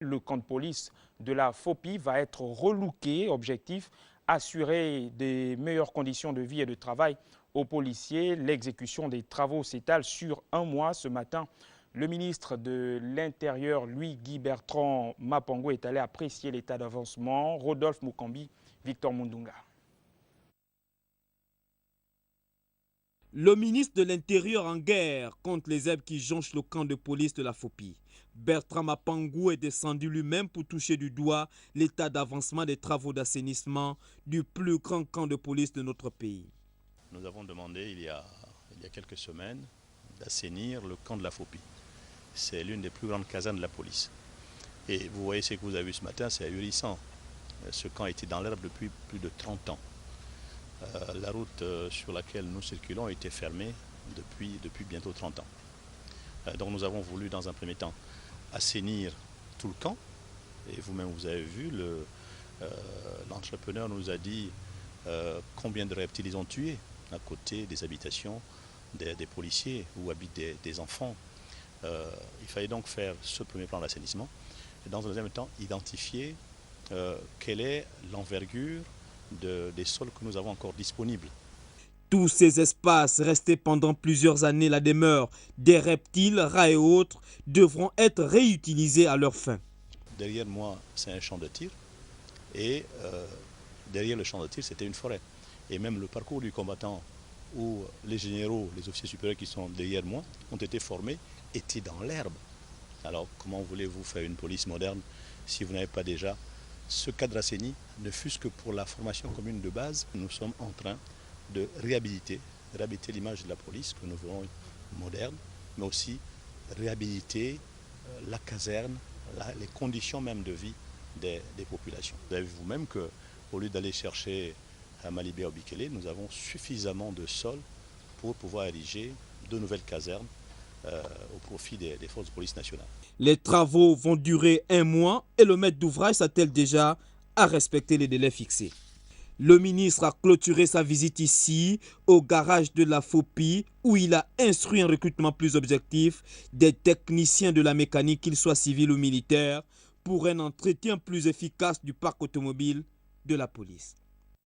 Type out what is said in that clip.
Le camp de police de la FOPI va être relooké. Objectif, assurer des meilleures conditions de vie et de travail aux policiers. L'exécution des travaux s'étale sur un mois. Ce matin, le ministre de l'Intérieur, Louis-Guy Bertrand Mapango, est allé apprécier l'état d'avancement. Rodolphe Mukambi, Victor Mundunga. Le ministre de l'Intérieur en guerre contre les zèbres qui jonchent le camp de police de la FOPI. Bertrand Mapango est descendu lui-même pour toucher du doigt l'état d'avancement des travaux d'assainissement du plus grand camp de police de notre pays. Nous avons demandé il y a quelques semaines d'assainir le camp de la FOPI. C'est l'une des plus grandes casernes de la police. Et vous voyez ce que vous avez vu ce matin, c'est ahurissant. Ce camp était dans l'herbe depuis plus de 30 ans. La route sur laquelle nous circulons a été fermée depuis bientôt 30 ans. Donc nous avons voulu dans un premier temps assainir tout le camp. Et vous-même vous avez vu, l'entrepreneur nous a dit combien de reptiles ils ont tués à côté des habitations des policiers où habitent des enfants. Il fallait donc faire ce premier plan d'assainissement. Et dans un deuxième temps, identifier quelle est l'envergure des sols que nous avons encore disponibles. Tous ces espaces restés pendant plusieurs années la demeure des reptiles, rats et autres devront être réutilisés à leur fin. Derrière moi, c'est un champ de tir et derrière le champ de tir, c'était une forêt. Et même le parcours du combattant où les généraux, les officiers supérieurs qui sont derrière moi ont été formés était dans l'herbe. Alors comment voulez-vous faire une police moderne si vous n'avez pas déjà ce cadre assaini, ne fût-ce que pour la formation commune de base? Nous sommes en train de réhabiliter l'image de la police que nous voulons moderne, mais aussi réhabiliter la caserne, les conditions même de vie des populations. Vous avez vu vous-même qu'au lieu d'aller chercher à Malibé ou Bikele, nous avons suffisamment de sol pour pouvoir ériger de nouvelles casernes au profit des forces de police nationales. Les travaux vont durer un mois et le maître d'ouvrage s'attelle déjà à respecter les délais fixés. Le ministre a clôturé sa visite ici, au garage de la FOPI, où il a instruit un recrutement plus objectif des techniciens de la mécanique, qu'ils soient civils ou militaires, pour un entretien plus efficace du parc automobile de la police.